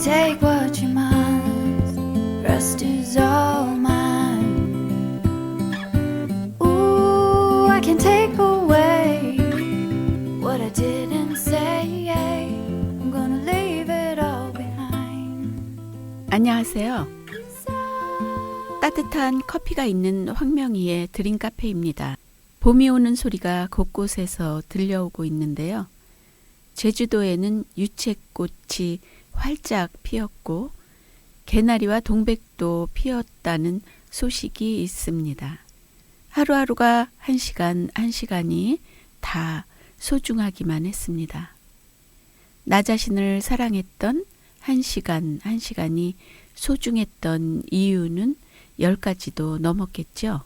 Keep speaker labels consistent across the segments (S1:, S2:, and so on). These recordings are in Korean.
S1: take what you must, rest is all mine. Ooh, I can take away what I didn't say. I'm gonna leave it all behind.
S2: 안녕하세요. 따뜻한 커피가 있는 황명희의 드림카페입니다. 봄이 오는 소리가 곳곳에서 들려오고 있는데요. 제주도에는 유채꽃이 활짝 피었고 개나리와 동백도 피었다는 소식이 있습니다. 하루하루가 한 시간 한 시간이 다 소중하기만 했습니다. 나 자신을 사랑했던 한 시간 한 시간이 소중했던 이유는 10가지도 넘었겠죠.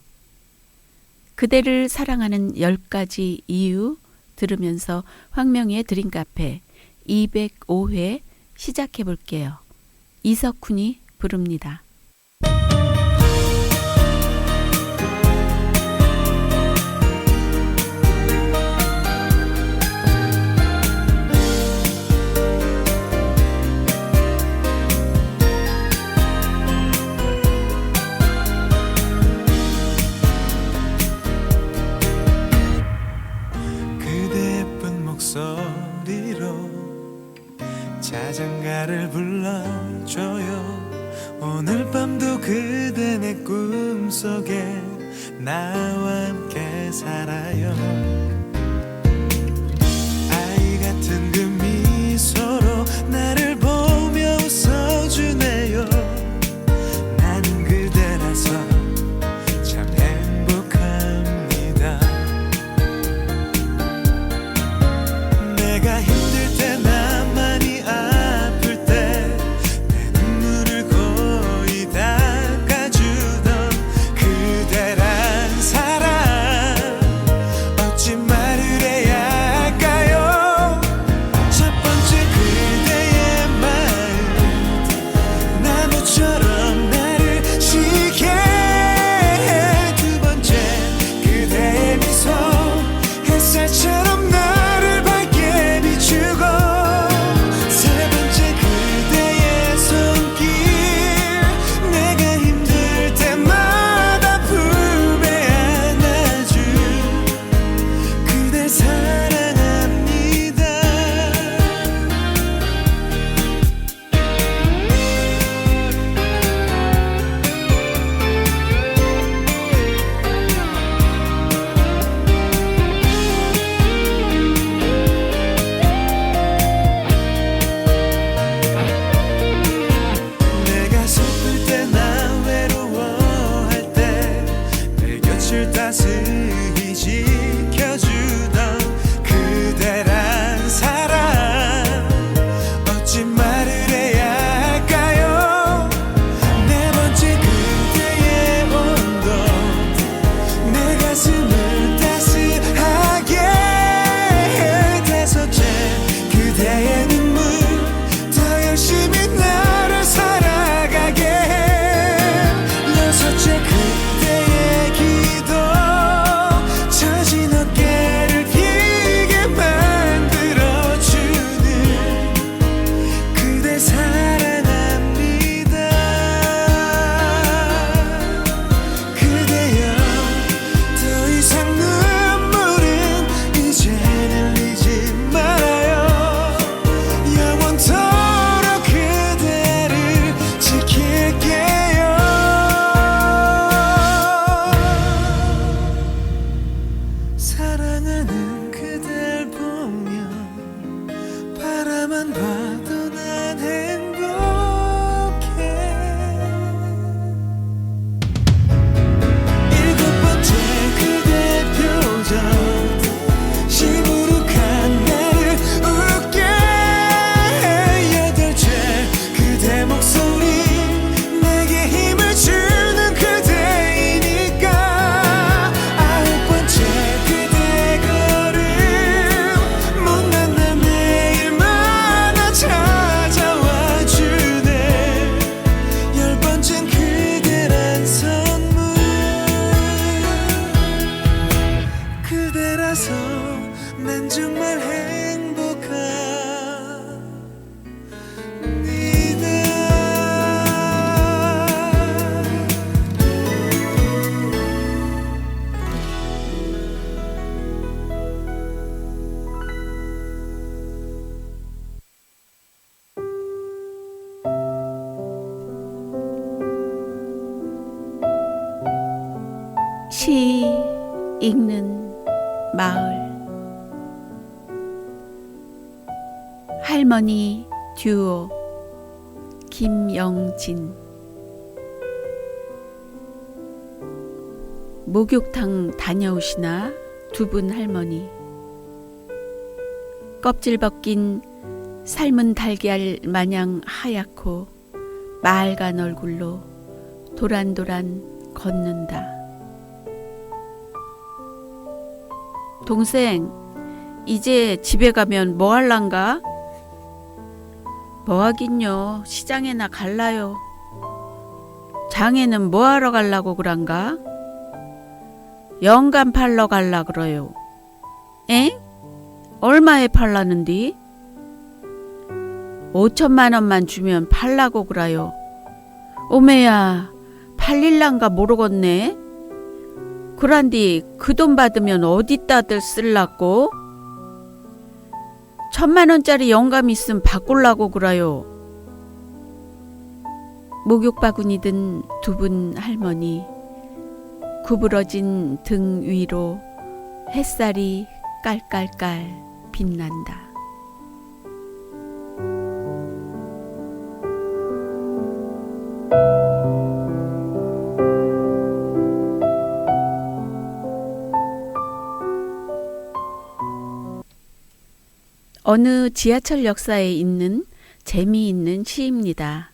S2: 그대를 사랑하는 10가지 이유 들으면서 황명희의 드림카페 205회 시작해 볼게요. 이석훈이 부릅니다.
S3: 소리로 자장가를 불러줘요. 오늘 밤도 그대 내 꿈속에 나와 함께 살아요. 아이 같은 그 미소로 나를 보며 웃어주네요. 나는 그대라서 참 행복합니다. 내가 힘들 때 나만이 아플 때 내 눈물을 거의 닦아주던 그대란 사람 어찌 말을 해야 할까요? 첫 번째 그대의
S2: 시 읽는 마을. 할머니 듀오 김영진. 목욕탕 다녀오시나 두 분 할머니. 껍질 벗긴 삶은 달걀 마냥 하얗고 맑은 얼굴로 도란도란 걷는다. 동생, 이제 집에 가면 뭐 할란가? 뭐 하긴요, 시장에나 갈라요. 장에는 뭐 하러 갈라고 그런가? 영감 팔러 갈라 그래요. 엥? 얼마에 팔라는디? 5천만 원만 주면 팔라고 그래요. 오메야, 팔릴란가 모르겠네. 그란디 그 돈 받으면 어디다들 쓸라고? 1,000만 원짜리 영감 있음 바꿀라고 그래요. 목욕 바구니 든 두 분 할머니. 구부러진 등 위로 햇살이 깔깔깔 빛난다. 어느 지하철 역사에 있는 재미있는 시입니다.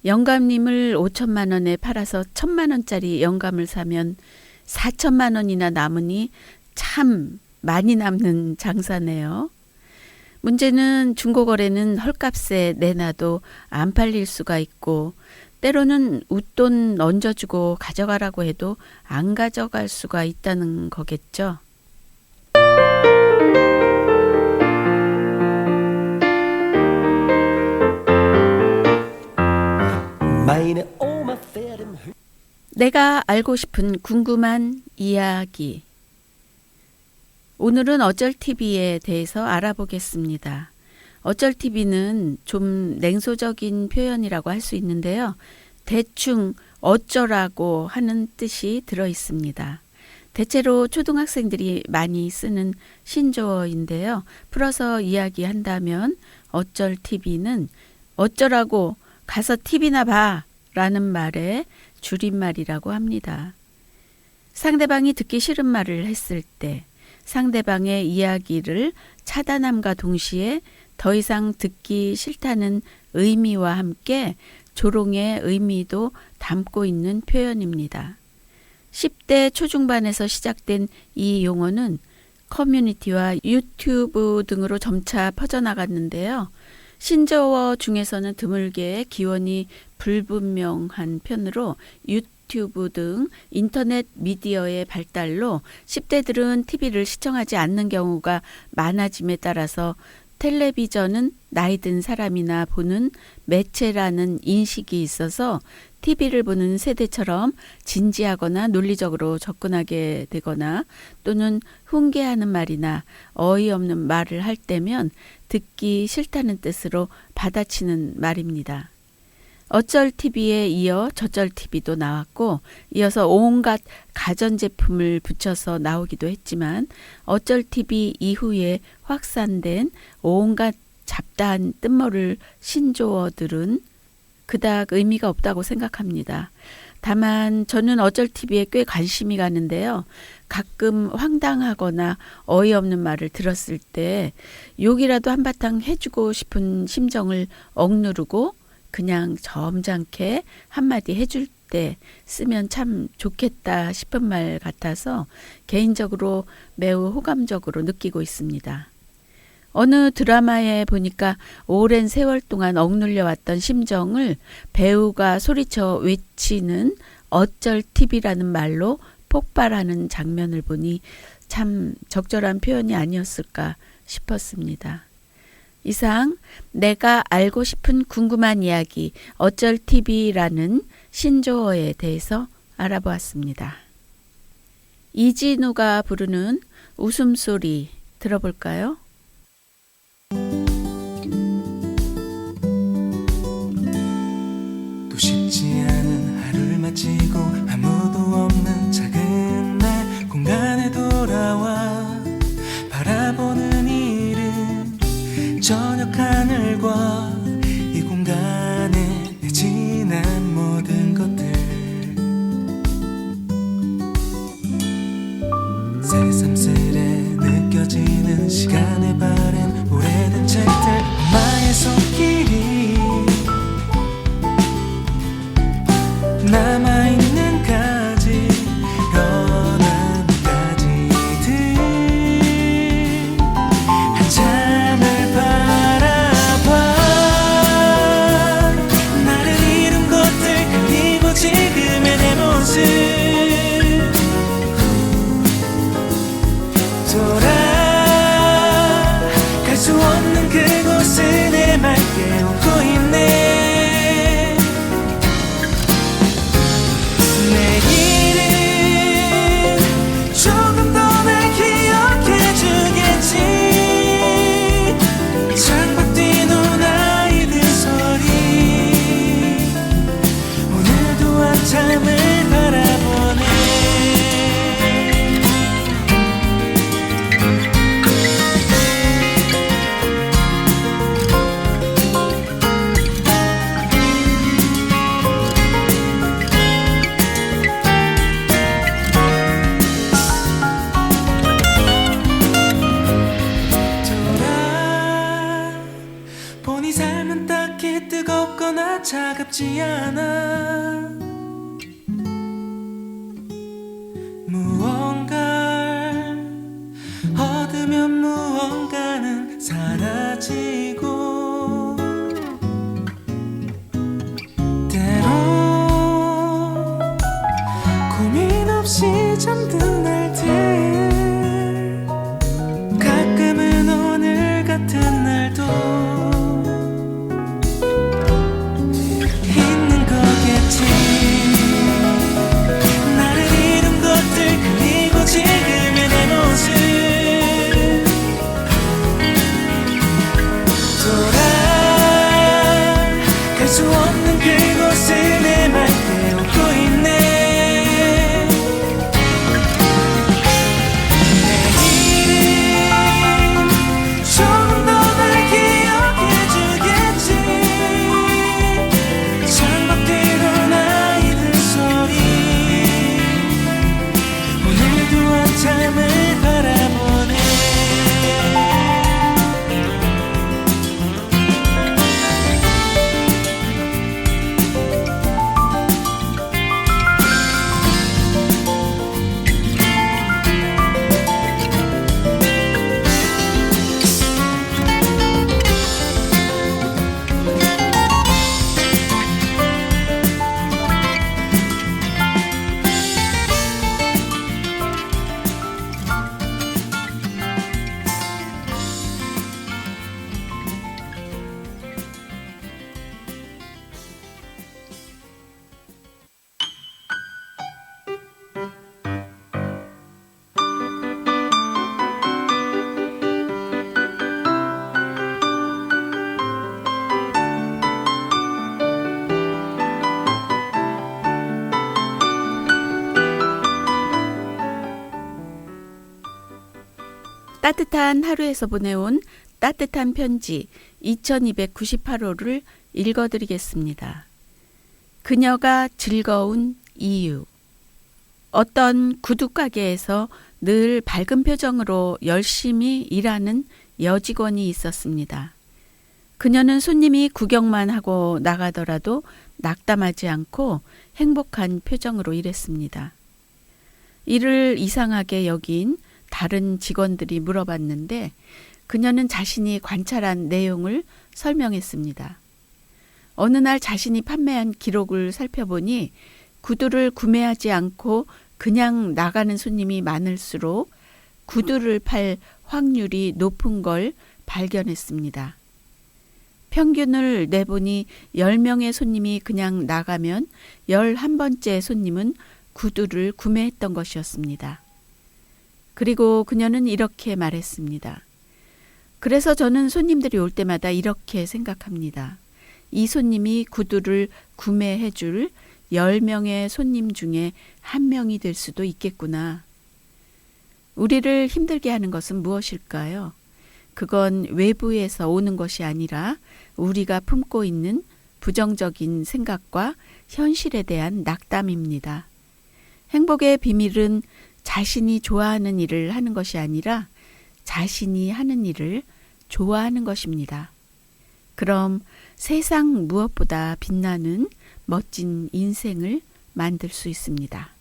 S2: 영감님을 5천만 원에 팔아서 1,000만 원짜리 영감을 사면 4천만 원이나 남으니 참 많이 남는 장사네요. 문제는 중고거래는 헐값에 내놔도 안 팔릴 수가 있고 때로는 웃돈 얹어주고 가져가라고 해도 안 가져갈 수가 있다는 거겠죠. 내가 알고 싶은 궁금한 이야기. 오늘은 어쩔TV에 대해서 알아보겠습니다. 어쩔TV는 좀 냉소적인 표현이라고 할 수 있는데요. 대충 어쩌라고 하는 뜻이 들어 있습니다. 대체로 초등학생들이 많이 쓰는 신조어인데요. 풀어서 이야기한다면 어쩔TV는 어쩌라고 가서 TV나 봐 라는 말의 줄임말이라고 합니다. 상대방이 듣기 싫은 말을 했을 때 상대방의 이야기를 차단함과 동시에 더 이상 듣기 싫다는 의미와 함께 조롱의 의미도 담고 있는 표현입니다. 10대 초중반에서 시작된 이 용어는 커뮤니티와 유튜브 등으로 점차 퍼져나갔는데요. 신조어 중에서는 드물게 기원이 불분명한 편으로 유튜브 등 인터넷 미디어의 발달로 10대들은 TV를 시청하지 않는 경우가 많아짐에 따라서 텔레비전은 나이 든 사람이나 보는 매체라는 인식이 있어서 TV를 보는 세대처럼 진지하거나 논리적으로 접근하게 되거나 또는 훈계하는 말이나 어이없는 말을 할 때면 듣기 싫다는 뜻으로 받아치는 말입니다. 어쩔TV에 이어 저쩔TV도 나왔고 이어서 온갖 가전제품을 붙여서 나오기도 했지만 어쩔TV 이후에 확산된 온갖 잡다한 뜻모를 신조어들은 그닥 의미가 없다고 생각합니다. 다만 저는 어쩔TV에 꽤 관심이 가는데요. 가끔 황당하거나 어이없는 말을 들었을 때 욕이라도 한바탕 해주고 싶은 심정을 억누르고 그냥 점잖게 한마디 해줄 때 쓰면 참 좋겠다 싶은 말 같아서 개인적으로 매우 호감적으로 느끼고 있습니다. 어느 드라마에 보니까 오랜 세월 동안 억눌려왔던 심정을 배우가 소리쳐 외치는 어쩔TV라는 말로 폭발하는 장면을 보니 참 적절한 표현이 아니었을까 싶었습니다. 이상 내가 알고 싶은 궁금한 이야기 어쩔TV라는 신조어에 대해서 알아보았습니다. 이진우가 부르는 웃음소리 들어볼까요?
S3: 또 쉽지 않은 하루를 마치고 아무도 없는 작은 어떠나 차갑지 않아 무언가를 얻으면 무언가는 사라지고 때론 고민 없이 잠든 날들 가끔은 오늘 같은 날도 있는 거겠지 나를 이룬 것들 그리고 지금의 내 모습 돌아갈 수 없는 그곳에 내 말 배우고 있네 내일은 조금 더 날 기억해주겠지 창밖으로 아이들 소리 오늘도 한참을 바라보네
S2: 따뜻한 하루에서 보내온 따뜻한 편지 2298호를 읽어드리겠습니다. 그녀가 즐거운 이유. 어떤 구두가게에서 늘 밝은 표정으로 열심히 일하는 여직원이 있었습니다. 그녀는 손님이 구경만 하고 나가더라도 낙담하지 않고 행복한 표정으로 일했습니다. 이를 이상하게 여긴 다른 직원들이 물어봤는데 그녀는 자신이 관찰한 내용을 설명했습니다. 어느 날 자신이 판매한 기록을 살펴보니 구두를 구매하지 않고 그냥 나가는 손님이 많을수록 구두를 팔 확률이 높은 걸 발견했습니다. 평균을 내보니 10명의 손님이 그냥 나가면 11번째 손님은 구두를 구매했던 것이었습니다. 그리고 그녀는 이렇게 말했습니다. 그래서 저는 손님들이 올 때마다 이렇게 생각합니다. 이 손님이 구두를 구매해 줄 10명의 손님 중에 한 명이 될 수도 있겠구나. 우리를 힘들게 하는 것은 무엇일까요? 그건 외부에서 오는 것이 아니라 우리가 품고 있는 부정적인 생각과 현실에 대한 낙담입니다. 행복의 비밀은 자신이 좋아하는 일을 하는 것이 아니라 자신이 하는 일을 좋아하는 것입니다. 그럼 세상 무엇보다 빛나는 멋진 인생을 만들 수 있습니다.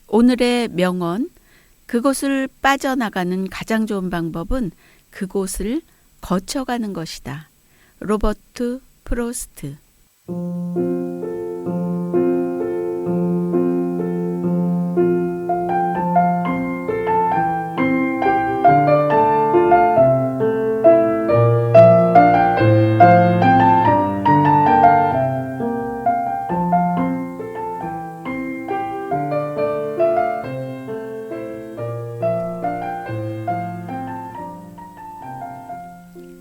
S2: 오늘의 명언, 그곳을 빠져나가는 가장 좋은 방법은 그곳을 거쳐가는 것이다. 로버트 프로스트.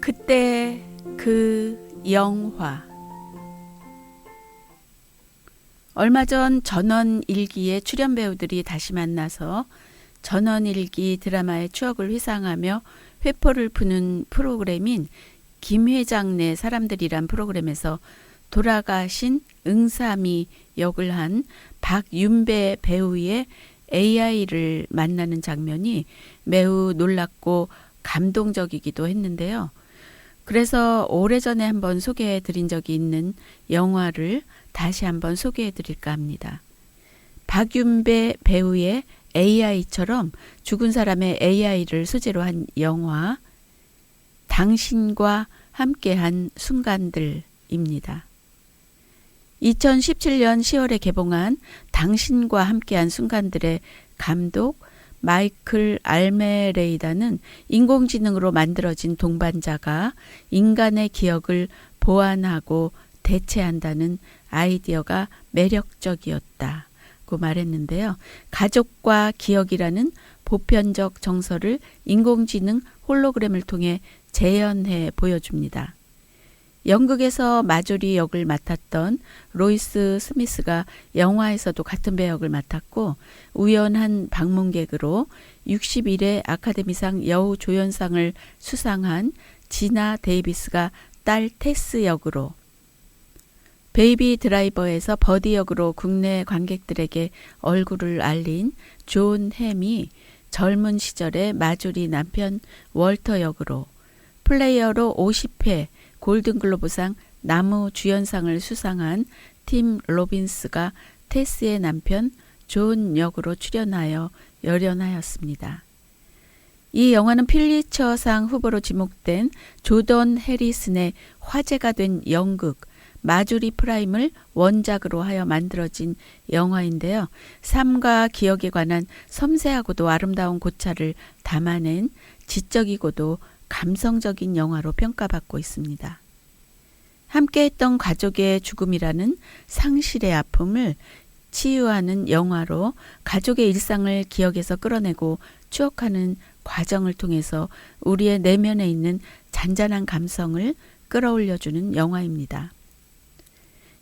S2: 그때 그 영화. 얼마 전 전원일기의 출연 배우들이 다시 만나서 전원일기 드라마의 추억을 회상하며 회포를 푸는 프로그램인 김 회장네 사람들이란 프로그램에서 돌아가신 응삼이 역을 한 박윤배 배우의 AI를 만나는 장면이 매우 놀랍고 감동적이기도 했는데요. 그래서 오래전에 한번 소개해 드린 적이 있는 영화를 다시 한번 소개해 드릴까 합니다. 박윤배 배우의 AI처럼 죽은 사람의 AI를 소재로 한 영화 당신과 함께한 순간들입니다. 2017년 10월에 개봉한 당신과 함께한 순간들의 감독 마이클 알메레이다는 인공지능으로 만들어진 동반자가 인간의 기억을 보완하고 대체한다는 아이디어가 매력적이었다고 말했는데요. 가족과 기억이라는 보편적 정서를 인공지능 홀로그램을 통해 재현해 보여줍니다. 연극에서 마조리 역을 맡았던 로이스 스미스가 영화에서도 같은 배역을 맡았고 우연한 방문객으로 61회 아카데미상 여우 조연상을 수상한 지나 데이비스가 딸 테스 역으로 베이비 드라이버에서 버디 역으로 국내 관객들에게 얼굴을 알린 존 햄이 젊은 시절의 마조리 남편 월터 역으로 플레이어로 50회 골든글로브상 나무 주연상을 수상한 팀 로빈스가 테스의 남편 존 역으로 출연하여 열연하였습니다. 이 영화는 필리처상 후보로 지목된 조던 해리슨의 화제가 된 연극 마조리 프라임을 원작으로 하여 만들어진 영화인데요. 삶과 기억에 관한 섬세하고도 아름다운 고찰을 담아낸 지적이고도 감성적인 영화로 평가받고 있습니다. 함께했던 가족의 죽음이라는 상실의 아픔을 치유하는 영화로 가족의 일상을 기억에서 끌어내고 추억하는 과정을 통해서 우리의 내면에 있는 잔잔한 감성을 끌어올려주는 영화입니다.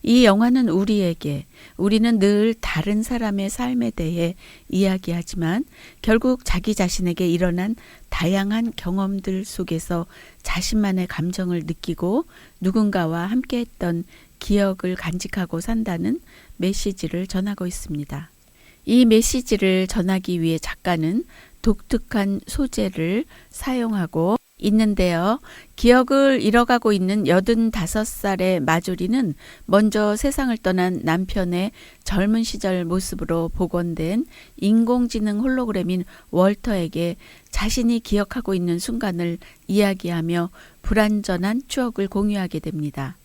S2: 이 영화는 우리는 늘 다른 사람의 삶에 대해 이야기하지만 결국 자기 자신에게 일어난 다양한 경험들 속에서 자신만의 감정을 느끼고 누군가와 함께했던 기억을 간직하고 산다는 메시지를 전하고 있습니다. 이 메시지를 전하기 위해 작가는 독특한 소재를 사용하고 있는데요. 기억을 잃어가고 있는 85살의 마조리는 먼저 세상을 떠난 남편의 젊은 시절 모습으로 복원된 인공지능 홀로그램인 월터에게 자신이 기억하고 있는 순간을 이야기하며 불완전한 추억을 공유하게 됩니다.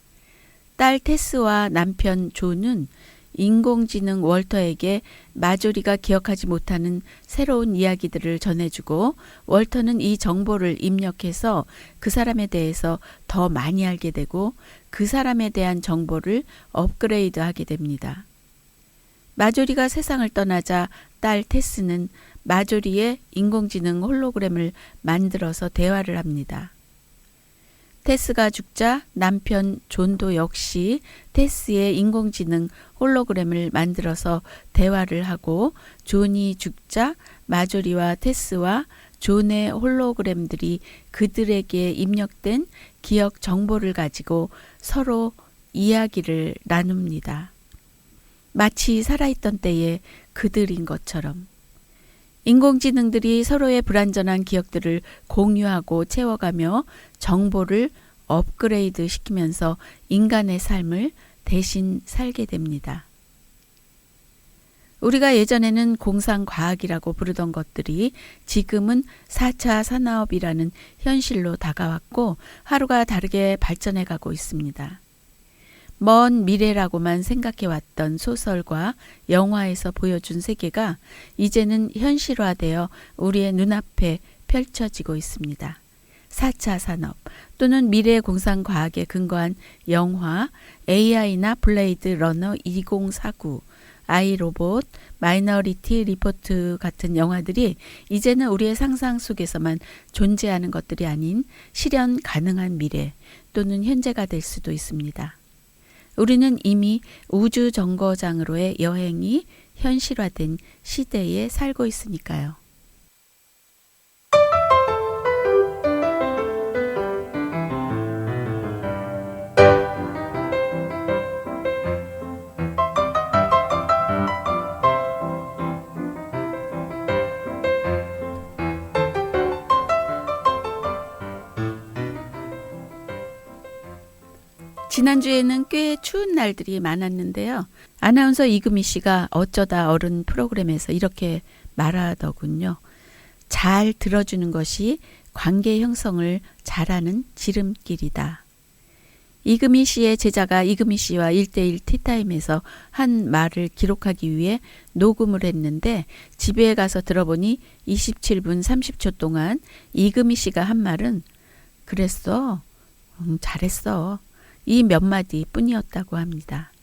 S2: 딸 테스와 남편 존은 인공지능 월터에게 마조리가 기억하지 못하는 새로운 이야기들을 전해주고 월터는 이 정보를 입력해서 그 사람에 대해서 더 많이 알게 되고 그 사람에 대한 정보를 업그레이드하게 됩니다. 마조리가 세상을 떠나자 딸 테스는 마조리의 인공지능 홀로그램을 만들어서 대화를 합니다. 테스가 죽자 남편 존도 역시 테스의 인공지능 홀로그램을 만들어서 대화를 하고 존이 죽자 마조리와 테스와 존의 홀로그램들이 그들에게 입력된 기억 정보를 가지고 서로 이야기를 나눕니다. 마치 살아있던 때의 그들인 것처럼. 인공지능들이 서로의 불완전한 기억들을 공유하고 채워가며 정보를 업그레이드 시키면서 인간의 삶을 대신 살게 됩니다. 우리가 예전에는 공상과학이라고 부르던 것들이 지금은 4차 산업이라는 현실로 다가왔고 하루가 다르게 발전해가고 있습니다. 먼 미래라고만 생각해왔던 소설과 영화에서 보여준 세계가 이제는 현실화되어 우리의 눈앞에 펼쳐지고 있습니다. 4차 산업 또는 미래 공상과학에 근거한 영화 AI나 블레이드 러너 2049, 아이로봇, 마이너리티 리포트 같은 영화들이 이제는 우리의 상상 속에서만 존재하는 것들이 아닌 실현 가능한 미래 또는 현재가 될 수도 있습니다. 우리는 이미 우주 정거장으로의 여행이 현실화된 시대에 살고 있으니까요. 지난주에는 꽤 추운 날들이 많았는데요. 아나운서 이금희 씨가 어쩌다 어른 프로그램에서 이렇게 말하더군요. 잘 들어주는 것이 관계 형성을 잘하는 지름길이다. 이금희 씨의 제자가 이금희 씨와 1:1 티타임에서 한 말을 기록하기 위해 녹음을 했는데 집에 가서 들어보니 27분 30초 동안 이금희 씨가 한 말은 그랬어, 잘했어, 이 몇 마디 뿐이었다고 합니다.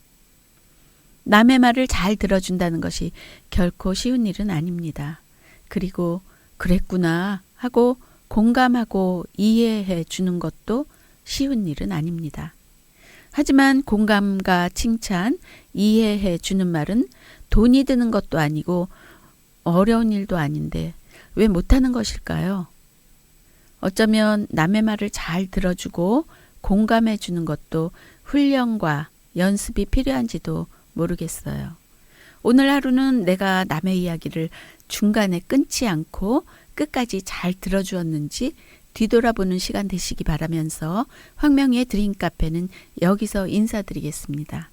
S2: 남의 말을 잘 들어준다는 것이 결코 쉬운 일은 아닙니다. 그리고 그랬구나 하고 공감하고 이해해 주는 것도 쉬운 일은 아닙니다. 하지만 공감과 칭찬, 이해해 주는 말은 돈이 드는 것도 아니고 어려운 일도 아닌데 왜 못하는 것일까요? 어쩌면 남의 말을 잘 들어주고 공감해 주는 것도 훈련과 연습이 필요한지도 모르겠어요. 오늘 하루는 내가 남의 이야기를 중간에 끊지 않고 끝까지 잘 들어주었는지 뒤돌아보는 시간 되시기 바라면서 황명희의 드림카페는 여기서 인사드리겠습니다.